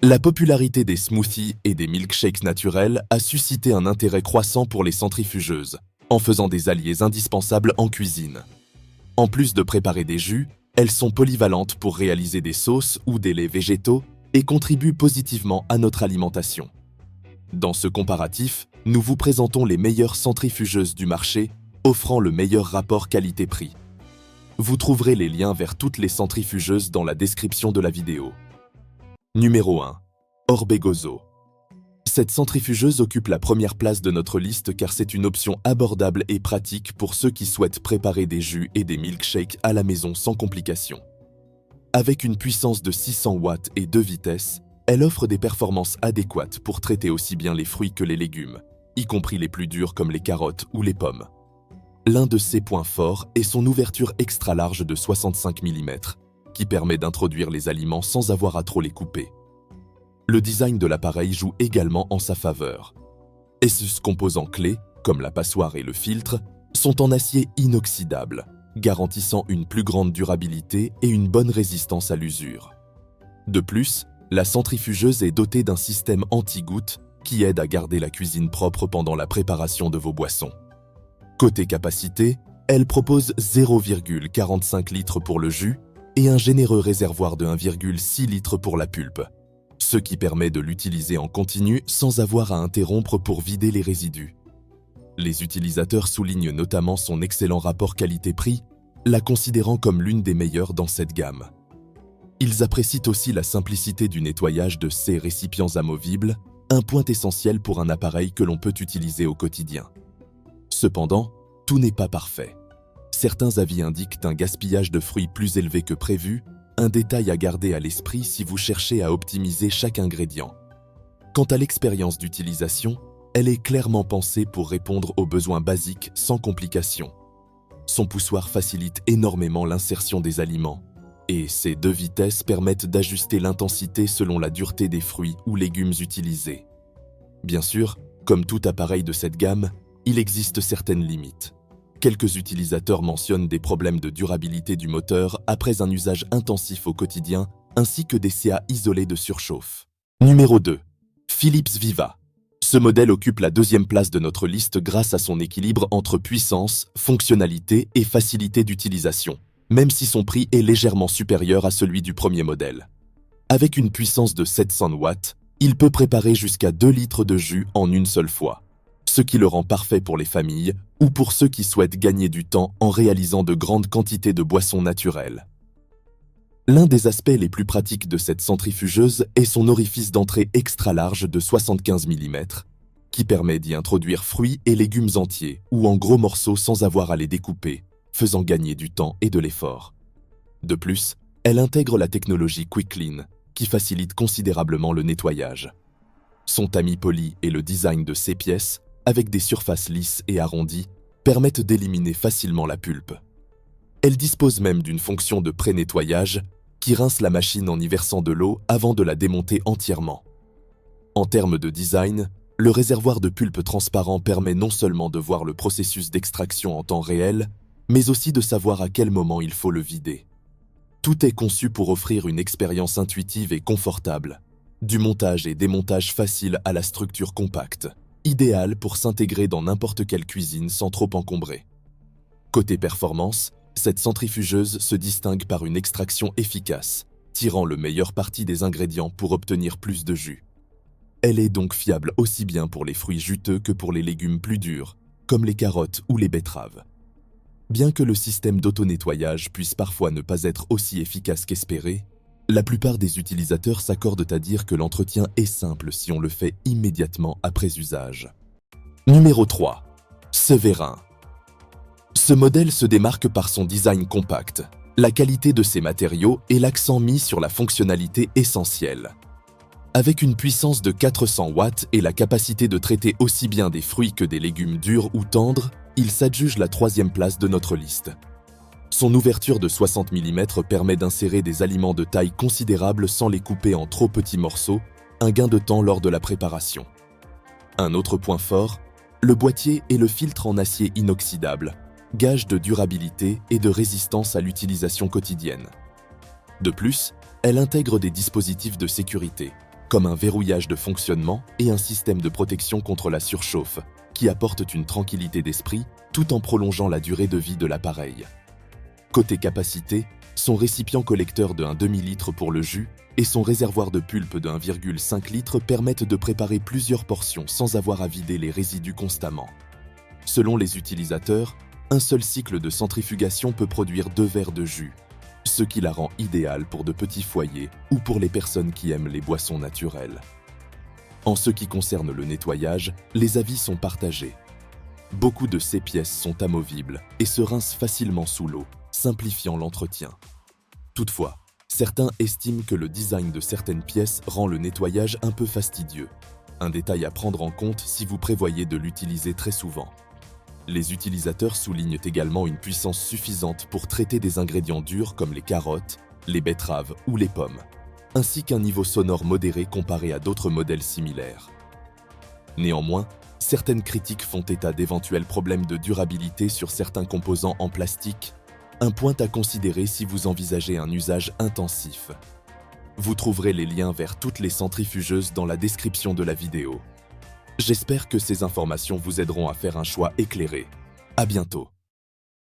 La popularité des smoothies et des milkshakes naturels a suscité un intérêt croissant pour les centrifugeuses, en faisant des alliés indispensables en cuisine. En plus de préparer des jus, elles sont polyvalentes pour réaliser des sauces ou des laits végétaux et contribuent positivement à notre alimentation. Dans ce comparatif, nous vous présentons les meilleures centrifugeuses du marché, offrant le meilleur rapport qualité-prix. Vous trouverez les liens vers toutes les centrifugeuses dans la description de la vidéo. Numéro 1. Orbegoso. Cette centrifugeuse occupe la première place de notre liste car c'est une option abordable et pratique pour ceux qui souhaitent préparer des jus et des milkshakes à la maison sans complications. Avec une puissance de 600 watts et 2 vitesses, elle offre des performances adéquates pour traiter aussi bien les fruits que les légumes, y compris les plus durs comme les carottes ou les pommes. L'un de ses points forts est son ouverture extra large de 65 mm, qui permet d'introduire les aliments sans avoir à trop les couper. Le design de l'appareil joue également en sa faveur. Et ses composants clés, comme la passoire et le filtre, sont en acier inoxydable, garantissant une plus grande durabilité et une bonne résistance à l'usure. De plus, la centrifugeuse est dotée d'un système anti-gouttes qui aide à garder la cuisine propre pendant la préparation de vos boissons. Côté capacité, elle propose 0,45 litres pour le jus et un généreux réservoir de 1,6 litres pour la pulpe, ce qui permet de l'utiliser en continu sans avoir à interrompre pour vider les résidus. Les utilisateurs soulignent notamment son excellent rapport qualité-prix, la considérant comme l'une des meilleures dans cette gamme. Ils apprécient aussi la simplicité du nettoyage de ces récipients amovibles, un point essentiel pour un appareil que l'on peut utiliser au quotidien. Cependant, tout n'est pas parfait. Certains avis indiquent un gaspillage de fruits plus élevé que prévu, un détail à garder à l'esprit si vous cherchez à optimiser chaque ingrédient. Quant à l'expérience d'utilisation, elle est clairement pensée pour répondre aux besoins basiques sans complications. Son poussoir facilite énormément l'insertion des aliments, et ses 2 vitesses permettent d'ajuster l'intensité selon la dureté des fruits ou légumes utilisés. Bien sûr, comme tout appareil de cette gamme, il existe certaines limites. Quelques utilisateurs mentionnent des problèmes de durabilité du moteur après un usage intensif au quotidien, ainsi que des CA isolés de surchauffe. Numéro 2. Philips Viva. Ce modèle occupe la 2e place de notre liste grâce à son équilibre entre puissance, fonctionnalité et facilité d'utilisation, même si son prix est légèrement supérieur à celui du premier modèle. Avec une puissance de 700 watts, il peut préparer jusqu'à 2 litres de jus en une seule fois, ce qui le rend parfait pour les familles ou pour ceux qui souhaitent gagner du temps en réalisant de grandes quantités de boissons naturelles. L'un des aspects les plus pratiques de cette centrifugeuse est son orifice d'entrée extra large de 75 mm, qui permet d'y introduire fruits et légumes entiers ou en gros morceaux sans avoir à les découper, faisant gagner du temps et de l'effort. De plus, elle intègre la technologie Quick Clean, qui facilite considérablement le nettoyage. Son tamis poli et le design de ses pièces, avec des surfaces lisses et arrondies, permettent d'éliminer facilement la pulpe. Elle dispose même d'une fonction de pré-nettoyage qui rince la machine en y versant de l'eau avant de la démonter entièrement. En termes de design, le réservoir de pulpe transparent permet non seulement de voir le processus d'extraction en temps réel, mais aussi de savoir à quel moment il faut le vider. Tout est conçu pour offrir une expérience intuitive et confortable, du montage et démontage facile à la structure compacte, idéal pour s'intégrer dans n'importe quelle cuisine sans trop encombrer. Côté performance, cette centrifugeuse se distingue par une extraction efficace, tirant le meilleur parti des ingrédients pour obtenir plus de jus. Elle est donc fiable aussi bien pour les fruits juteux que pour les légumes plus durs, comme les carottes ou les betteraves. Bien que le système d'auto-nettoyage puisse parfois ne pas être aussi efficace qu'espéré, la plupart des utilisateurs s'accordent à dire que l'entretien est simple si on le fait immédiatement après usage. Numéro 3. Severin. Ce modèle se démarque par son design compact, la qualité de ses matériaux et l'accent mis sur la fonctionnalité essentielle. Avec une puissance de 400 watts et la capacité de traiter aussi bien des fruits que des légumes durs ou tendres, il s'adjuge la 3e place de notre liste. Son ouverture de 60 mm permet d'insérer des aliments de taille considérable sans les couper en trop petits morceaux, un gain de temps lors de la préparation. Un autre point fort, le boîtier et le filtre en acier inoxydable, gage de durabilité et de résistance à l'utilisation quotidienne. De plus, elle intègre des dispositifs de sécurité, comme un verrouillage de fonctionnement et un système de protection contre la surchauffe, qui apportent une tranquillité d'esprit tout en prolongeant la durée de vie de l'appareil. Côté capacité, son récipient collecteur de 1 demi-litre pour le jus et son réservoir de pulpe de 1,5 litre permettent de préparer plusieurs portions sans avoir à vider les résidus constamment. Selon les utilisateurs, un seul cycle de centrifugation peut produire 2 verres de jus, ce qui la rend idéale pour de petits foyers ou pour les personnes qui aiment les boissons naturelles. En ce qui concerne le nettoyage, les avis sont partagés. Beaucoup de ces pièces sont amovibles et se rincent facilement sous l'eau, simplifiant l'entretien. Toutefois, certains estiment que le design de certaines pièces rend le nettoyage un peu fastidieux, un détail à prendre en compte si vous prévoyez de l'utiliser très souvent. Les utilisateurs soulignent également une puissance suffisante pour traiter des ingrédients durs comme les carottes, les betteraves ou les pommes, ainsi qu'un niveau sonore modéré comparé à d'autres modèles similaires. Néanmoins, certaines critiques font état d'éventuels problèmes de durabilité sur certains composants en plastique, un point à considérer si vous envisagez un usage intensif. Vous trouverez les liens vers toutes les centrifugeuses dans la description de la vidéo. J'espère que ces informations vous aideront à faire un choix éclairé. À bientôt.